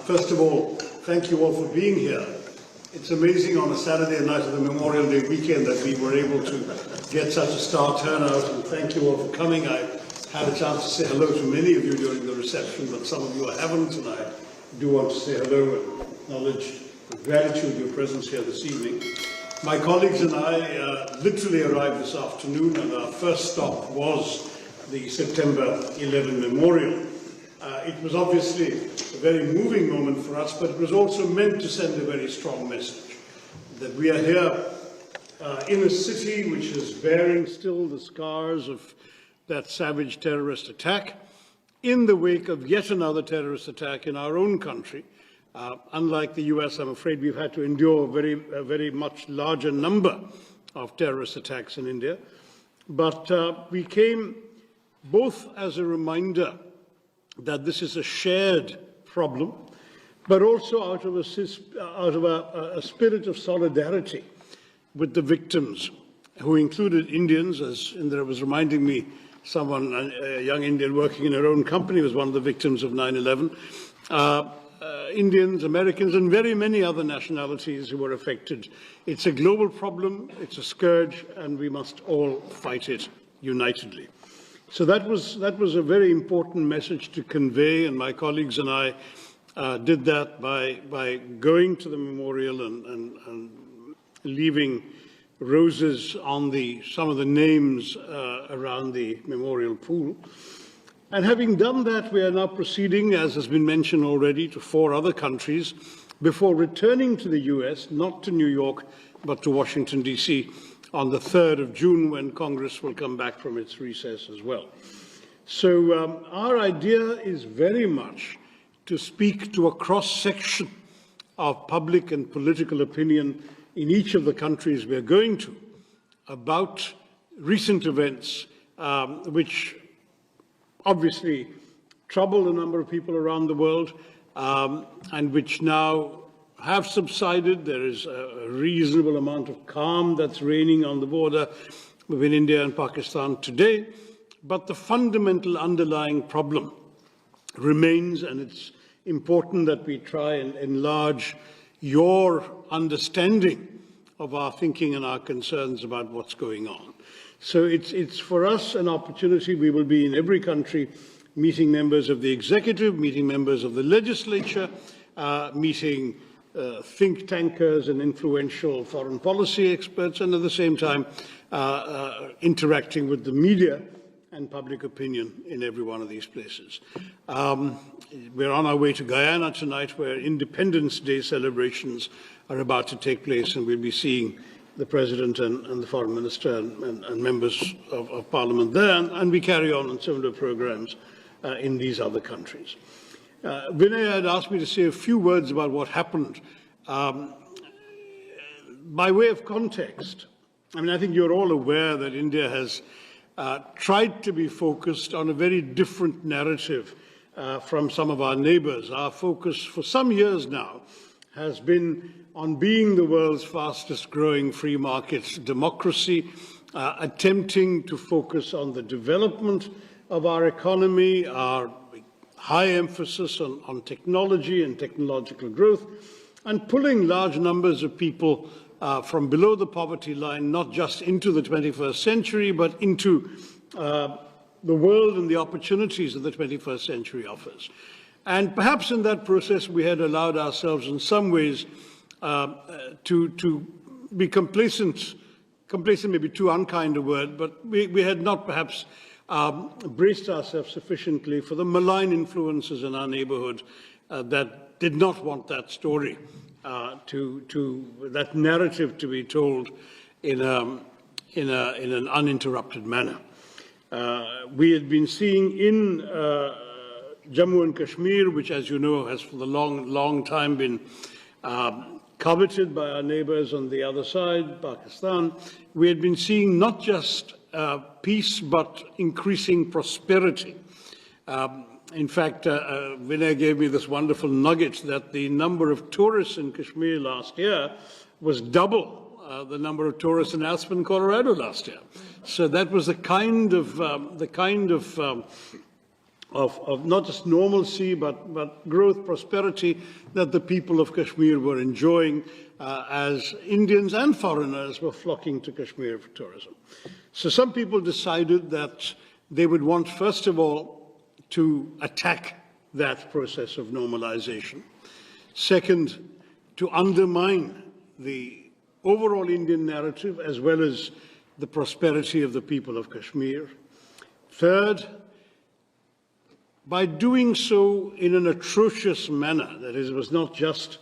First of all, thank you all for being here. It's amazing on a Saturday night of the Memorial Day weekend that we were able to get such a star turnout, and thank you all for coming. I had a chance to say hello to many of you during the reception, but some of you I haven't, and I do want to say hello and acknowledge with gratitude your presence here this evening. My colleagues and I literally arrived this afternoon, and our first stop was the September 11 Memorial. It was obviously a very moving moment for us, but it was also meant to send a very strong message that we are here in a city which is bearing still the scars of that savage terrorist attack, in the wake of yet another terrorist attack in our own country. Unlike the US, I'm afraid we've had to endure a very much larger number of terrorist attacks in India. But we came both as a reminder that this is a shared problem, but also out of a spirit of solidarity with the victims, who included Indians, as Indra was reminding me, someone, a young Indian working in her own company, was one of the victims of 9/11. Indians, Americans, and very many other nationalities who were affected. It's a global problem, it's a scourge, and we must all fight it unitedly. So that was a very important message to convey, and my colleagues and I did that by going to the memorial and leaving roses on some of the names around the memorial pool. And having done that, we are now proceeding, as has been mentioned already, to 4 other countries before returning to the US, not to New York, but to Washington, D.C., on the 3rd of June, when Congress will come back from its recess as well. So our idea is very much to speak to a cross-section of public and political opinion in each of the countries we're going to about recent events which obviously trouble a number of people around the world and which now have subsided. There is a reasonable amount of calm that's reigning on the border between India and Pakistan today, but the fundamental underlying problem remains, and it's important that we try and enlarge your understanding of our thinking and our concerns about what's going on. So it's for us an opportunity. We will be in every country meeting members of the executive, meeting members of the legislature, meeting think tankers and influential foreign policy experts, and at the same time interacting with the media and public opinion in every one of these places. We're on our way to Guyana tonight, where Independence Day celebrations are about to take place, and we'll be seeing the President and the Foreign Minister and members of Parliament there, and we carry on similar programs in these other countries. Vinay had asked me to say a few words about what happened. By way of context, I mean, I think you're all aware that India has tried to be focused on a very different narrative from some of our neighbors. Our focus for some years now has been on being the world's fastest growing free market democracy, attempting to focus on the development of our economy, our high emphasis on technology and technological growth, and pulling large numbers of people from below the poverty line, not just into the 21st century, but into the world and the opportunities that the 21st century offers. And perhaps in that process, we had allowed ourselves in some ways to be complacent may be too unkind a word, but we had not perhaps braced ourselves sufficiently for the malign influences in our neighborhood that did not want that story, that narrative to be told in an uninterrupted manner. We had been seeing in Jammu and Kashmir, which, as you know, has for the long time been coveted by our neighbors on the other side, Pakistan. We had been seeing not just peace, but increasing prosperity. In fact, Vinay gave me this wonderful nugget that the number of tourists in Kashmir last year was double the number of tourists in Aspen, Colorado last year. So that was the kind of of not just normalcy, but growth, prosperity that the people of Kashmir were enjoying as Indians and foreigners were flocking to Kashmir for tourism. So some people decided that they would want, first of all, to attack that process of normalization. Second, to undermine the overall Indian narrative as well as the prosperity of the people of Kashmir. Third, by doing so in an atrocious manner, that is, it was not just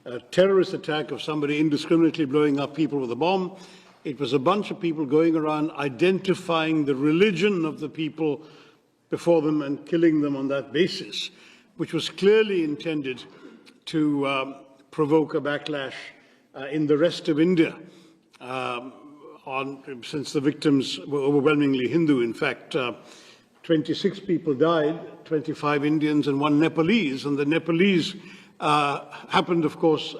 a terrorist attack of somebody indiscriminately blowing up people with a bomb, it was a bunch of people going around identifying the religion of the people before them and killing them on that basis, which was clearly intended to provoke a backlash in the rest of India, since the victims were overwhelmingly Hindu. In fact, 26 people died, 25 Indians and 1 Nepalese, and the Nepalese happened, of course,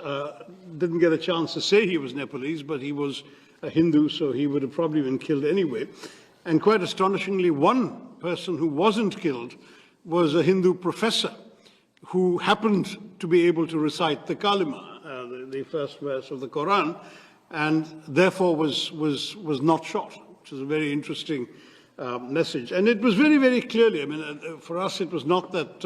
didn't get a chance to say he was Nepalese, but he was a Hindu, so he would have probably been killed anyway. And quite astonishingly, one person who wasn't killed was a Hindu professor who happened to be able to recite the Kalima, the first verse of the Quran, and therefore was not shot, which is a very interesting message. And it was very, very clearly, I mean, for us it was not that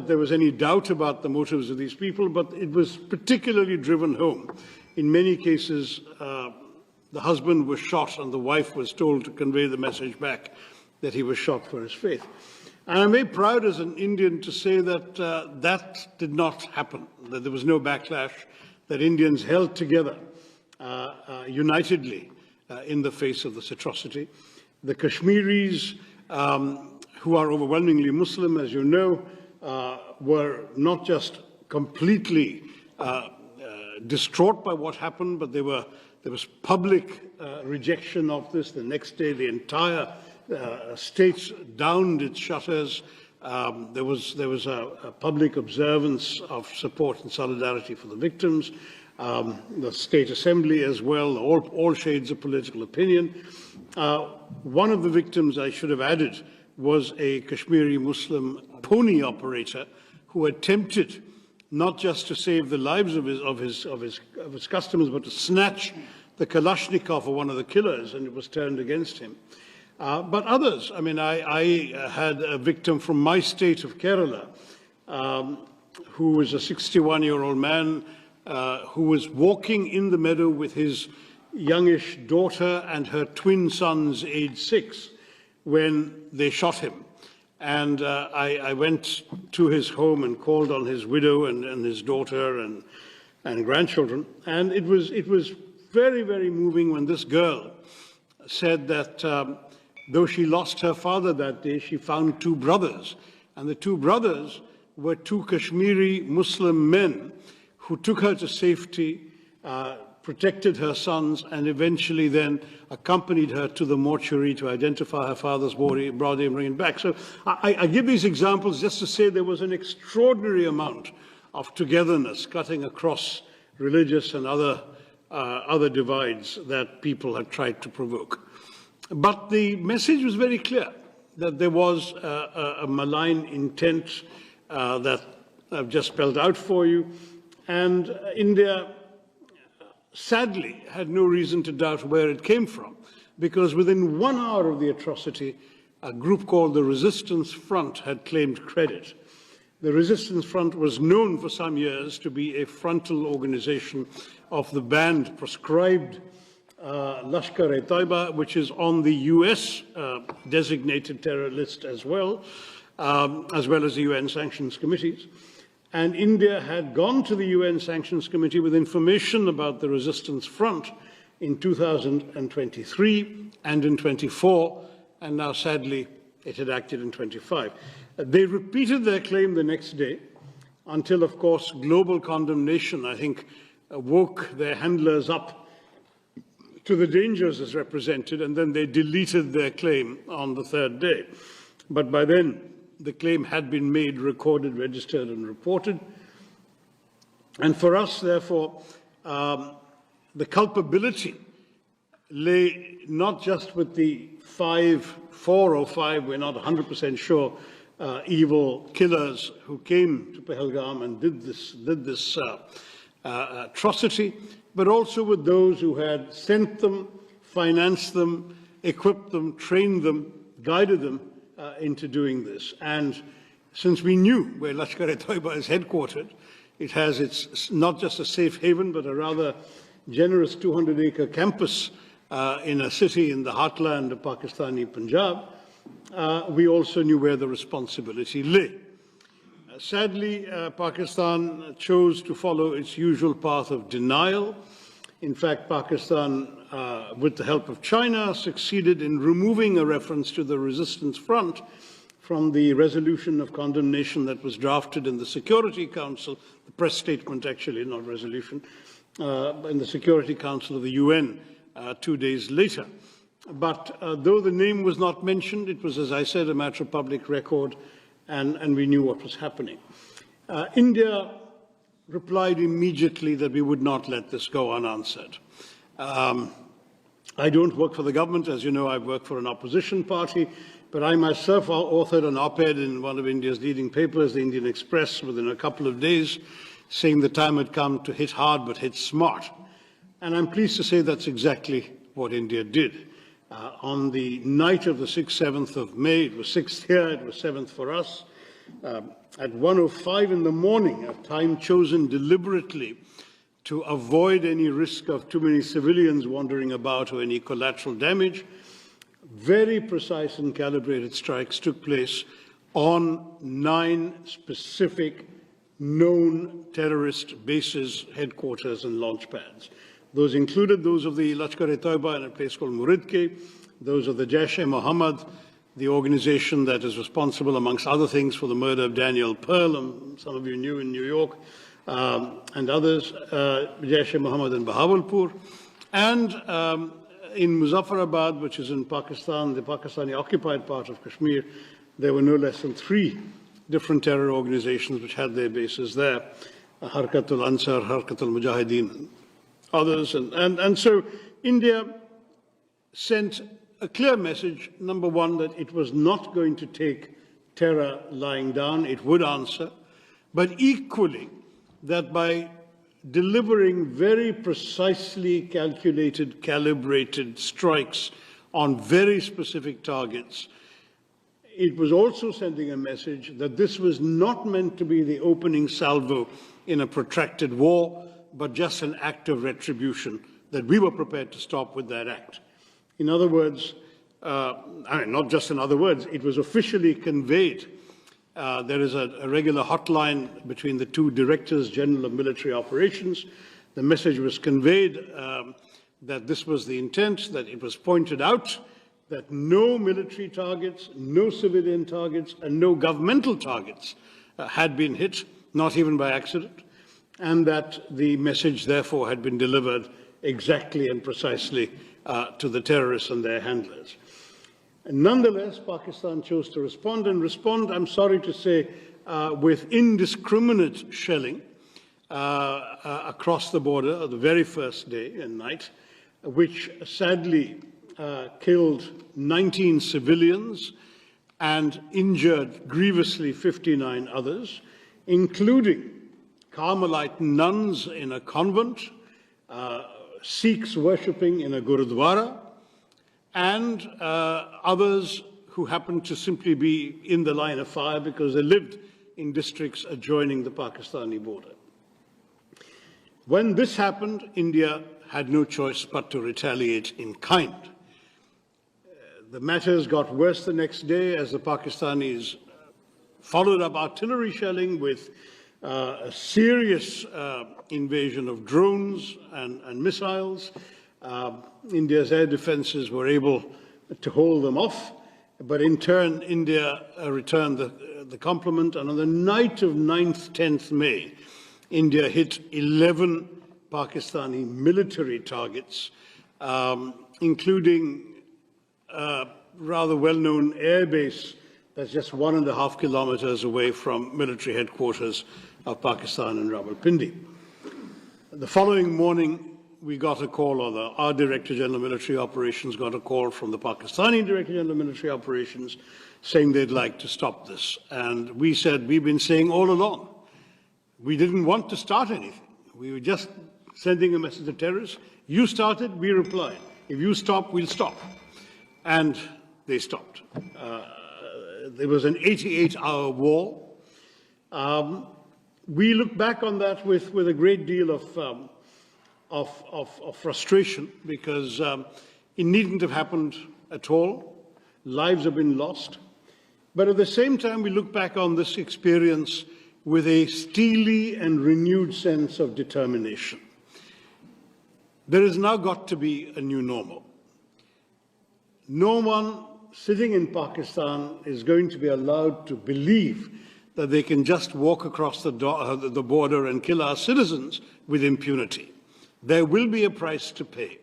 there was any doubt about the motives of these people, but it was particularly driven home. In many cases, the husband was shot and the wife was told to convey the message back that he was shot for his faith. And I'm very proud as an Indian to say that that did not happen, that there was no backlash, that Indians held together unitedly in the face of this atrocity. The Kashmiris, who are overwhelmingly Muslim, as you know, were not just completely distraught by what happened, but there was public rejection of this. The next day, the entire state downed its shutters. There was a public observance of support and solidarity for the victims. The state assembly as well, all shades of political opinion. One of the victims, I should have added, was a Kashmiri Muslim pony operator who attempted not just to save the lives of his customers, but to snatch the Kalashnikov of one of the killers, and it was turned against him. But others, I mean, I had a victim from my state of Kerala, who was a 61-year-old man who was walking in the meadow with his youngish daughter and her twin sons, aged 6, when they shot him. And I went to his home and called on his widow and his daughter and grandchildren. And it was very, very moving when this girl said that though she lost her father that day, she found 2 brothers. And the 2 brothers were 2 Kashmiri Muslim men who took her to safety, protected her sons, and eventually then accompanied her to the mortuary to identify her father's body and bring it back. So I give these examples just to say there was an extraordinary amount of togetherness cutting across religious and other divides that people had tried to provoke. But the message was very clear, that there was a malign intent that I've just spelled out for you. And India, sadly, had no reason to doubt where it came from, because within 1 hour of the atrocity, a group called the Resistance Front had claimed credit. The Resistance Front was known for some years to be a frontal organization of the banned, proscribed Lashkar-e-Taiba, which is on the US designated terror list as well as the UN sanctions committees. And India had gone to the UN Sanctions Committee with information about the Resistance Front in 2023 and in 24, and now sadly it had acted in 25. They repeated their claim the next day until, of course, global condemnation, I think, woke their handlers up to the dangers as represented, and then they deleted their claim on the 3rd day. But by then, the claim had been made, recorded, registered, and reported. And for us, therefore, the culpability lay not just with the four or five, we're not 100% sure, evil killers who came to Pahalgam and did this atrocity, but also with those who had sent them, financed them, equipped them, trained them, guided them into doing this. And since we knew where Lashkar-e-Toiba is headquartered, it has its not just a safe haven, but a rather generous 200-acre campus in a city in the heartland of Pakistani Punjab. We also knew where the responsibility lay. Sadly, Pakistan chose to follow its usual path of denial. In fact, Pakistan, with the help of China, succeeded in removing a reference to the resistance front from the resolution of condemnation that was drafted in the Security Council, the press statement actually, not resolution, in the Security Council of the UN 2 days later. But though the name was not mentioned, it was, as I said, a matter of public record, and we knew what was happening. India replied immediately that we would not let this go unanswered. I don't work for the government. As you know, I work for an opposition party, but I myself authored an op-ed in one of India's leading papers, the Indian Express, within a couple of days, saying the time had come to hit hard but hit smart. And I'm pleased to say that's exactly what India did. On the night of the 6th, 7th of May, it was 6th here, it was 7th for us, at 1:05 in the morning, a time chosen deliberately to avoid any risk of too many civilians wandering about or any collateral damage, very precise and calibrated strikes took place on 9 specific known terrorist bases, headquarters and launch pads. Those included those of the Lashkar-e-Toiba in a place called Muridke, those of the Jaish-e-Mohammed, the organization that is responsible, amongst other things, for the murder of Daniel Pearl, some of you knew in New York, and others, Jaish-e-Mohammed in Bahawalpur, and in Muzaffarabad, which is in Pakistan, the Pakistani-occupied part of Kashmir, there were no less than 3 different terror organizations which had their bases there, Harkatul Ansar, Harkatul Mujahideen, others. And so India sent a clear message, number one, that it was not going to take terror lying down, it would answer, but equally that by delivering very precisely calculated, calibrated strikes on very specific targets, it was also sending a message that this was not meant to be the opening salvo in a protracted war, but just an act of retribution that we were prepared to stop with that act. In other words, not just in other words, it was officially conveyed. There is a regular hotline between the 2 directors general of military operations. The message was conveyed that this was the intent, that it was pointed out that no military targets, no civilian targets, and no governmental targets had been hit, not even by accident, and that the message therefore had been delivered exactly and precisely to the terrorists and their handlers. And nonetheless, Pakistan chose to respond, I'm sorry to say, with indiscriminate shelling across the border the very first day and night, which sadly killed 19 civilians and injured grievously 59 others, including Carmelite nuns in a convent, Sikhs worshipping in a Gurudwara, and others who happened to simply be in the line of fire because they lived in districts adjoining the Pakistani border. When this happened, India had no choice but to retaliate in kind. The matters got worse the next day as the Pakistanis followed up artillery shelling with a serious invasion of drones and missiles. India's air defenses were able to hold them off, but in turn, India returned the compliment, and on the night of 9th, 10th May, India hit 11 Pakistani military targets, including a rather well-known air base that's just 1.5 kilometers away from military headquarters of Pakistan in Rawalpindi. The following morning, we got a call, or our Director General of Military Operations got a call from the Pakistani Director General of Military Operations saying they'd like to stop this. And we said, we've been saying all along, we didn't want to start anything. We were just sending a message to terrorists. You started, we replied. If you stop, we'll stop. And they stopped. There was an 88-hour war. We look back on that with a great deal of frustration, because it needn't have happened at all. Lives have been lost. But at the same time, we look back on this experience with a steely and renewed sense of determination. There has now got to be a new normal. No one sitting in Pakistan is going to be allowed to believe that they can just walk across the border and kill our citizens with impunity. There will be a price to pay,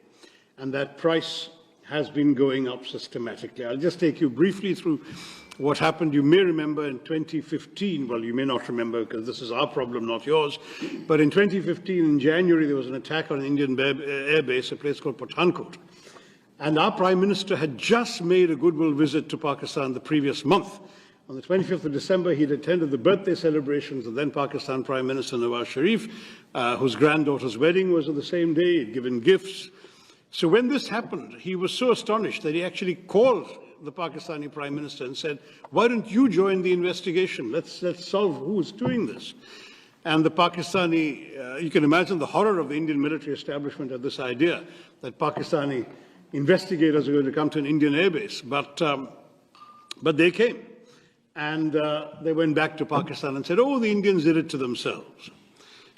and that price has been going up systematically. I'll just take you briefly through what happened. You may remember in 2015, well, you may not remember because this is our problem, not yours, but in 2015, in January, there was an attack on an Indian air base, a place called Pathankot. And our Prime Minister had just made a goodwill visit to Pakistan the previous month. On the 25th of December, he'd attended the birthday celebrations of then Pakistan Prime Minister Nawaz Sharif, whose granddaughter's wedding was on the same day. He'd given gifts. So when this happened, he was so astonished that he actually called the Pakistani Prime Minister and said, why don't you join the investigation? Let's solve who's doing this. And the Pakistani, you can imagine the horror of the Indian military establishment at this idea that Pakistani investigators are going to come to an Indian airbase. But they came. And they went back to Pakistan and said, oh, the Indians did it to themselves.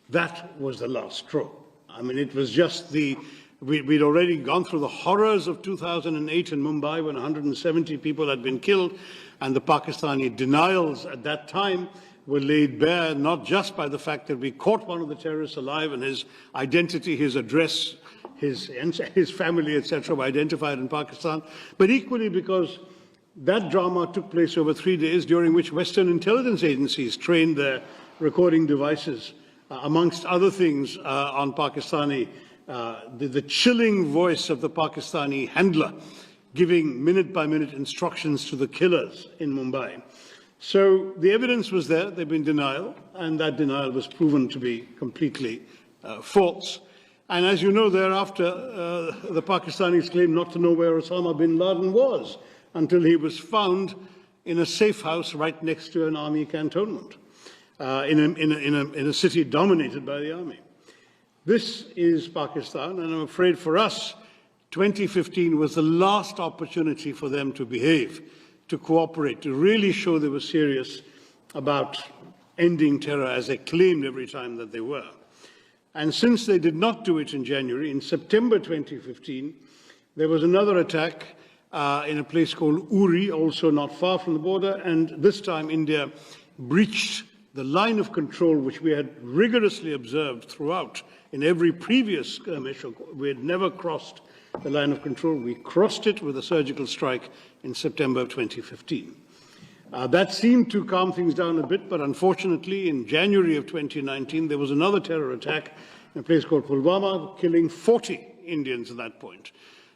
That was the last straw. I mean, it was just we'd already gone through the horrors of 2008 in Mumbai when 170 people had been killed, and the Pakistani denials at that time were laid bare not just by the fact that we caught one of the terrorists alive and his identity, his address, his family, etc., were identified in Pakistan, but equally because that drama took place over 3 days, during which Western intelligence agencies trained their recording devices, amongst other things, on Pakistani, the chilling voice of the Pakistani handler, giving minute-by-minute instructions to the killers in Mumbai. So the evidence was there, there'd been denial, and that denial was proven to be completely false. And as you know, thereafter, the Pakistanis claimed not to know where Osama bin Laden was, until he was found in a safe house right next to an army cantonment, in a city dominated by the army. This is Pakistan, and I'm afraid for us, 2015 was the last opportunity for them to behave, to cooperate, to really show they were serious about ending terror as they claimed every time that they were. And since they did not do it in January, in September 2015, there was another attack in a place called Uri, also not far from the border, and this time India breached the line of control which we had rigorously observed throughout in every previous skirmish. We had never crossed the line of control. We crossed it with a surgical strike in September of 2015. That seemed to calm things down a bit, but unfortunately in January of 2019 there was another terror attack in a place called Pulwama, killing 40 Indians at that point.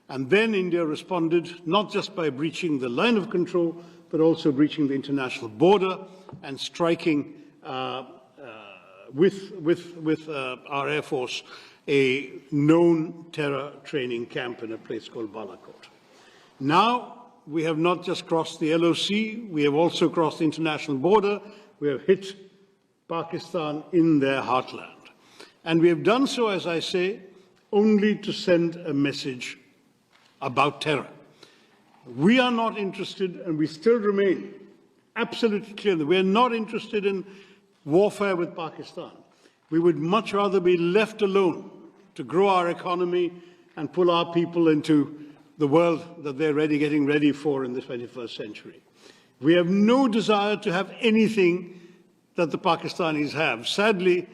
And then India responded not just by breaching the line of control, but also breaching the international border and striking with our Air Force a known terror training camp in a place called Balakot. Now we have not just crossed the LOC, we have also crossed the international border. We have hit Pakistan in their heartland. And we have done so, as I say, only to send a message about terror. We are not interested, and we still remain absolutely clear that we are not interested in warfare with Pakistan. We would much rather be left alone to grow our economy and pull our people into the world that they're getting ready for in the 21st century. We have no desire to have anything that the Pakistanis have. Sadly,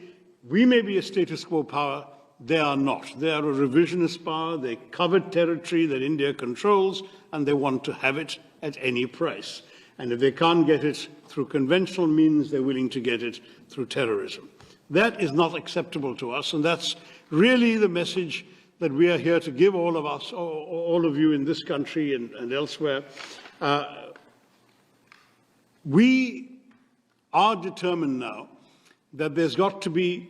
we may be a status quo power, they are not. They are a revisionist power, they covet territory that India controls, and they want to have it at any price. And if they can't get it through conventional means, they're willing to get it through terrorism. That is not acceptable to us, and that's really the message that we are here to give all of us, all of you in this country and elsewhere. We are determined now that there's got to be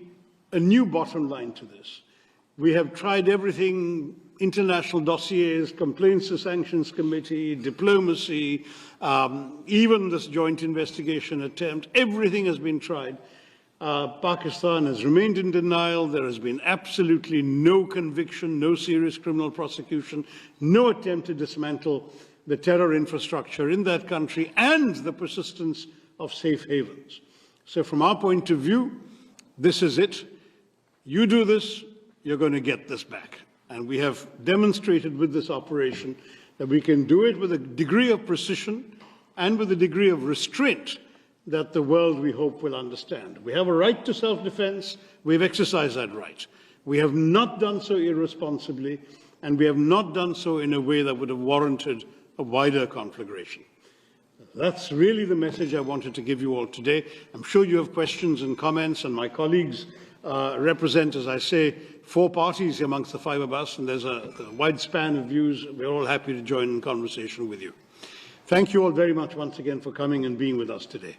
a new bottom line to this. We have tried everything, international dossiers, complaints to sanctions committee, diplomacy, even this joint investigation attempt. Everything has been tried. Pakistan has remained in denial. There has been absolutely no conviction, no serious criminal prosecution, no attempt to dismantle the terror infrastructure in that country, and the persistence of safe havens. So from our point of view, this is it. You do this, you're going to get this back. And we have demonstrated with this operation that we can do it with a degree of precision and with a degree of restraint that the world, we hope, will understand. We have a right to self-defense. We've exercised that right. We have not done so irresponsibly, and we have not done so in a way that would have warranted a wider conflagration. That's really the message I wanted to give you all today. I'm sure you have questions and comments, and my colleagues represent, as I say, 4 parties amongst the 5 of us, and there's a wide span of views. We're all happy to join in conversation with you. Thank you all very much once again for coming and being with us today.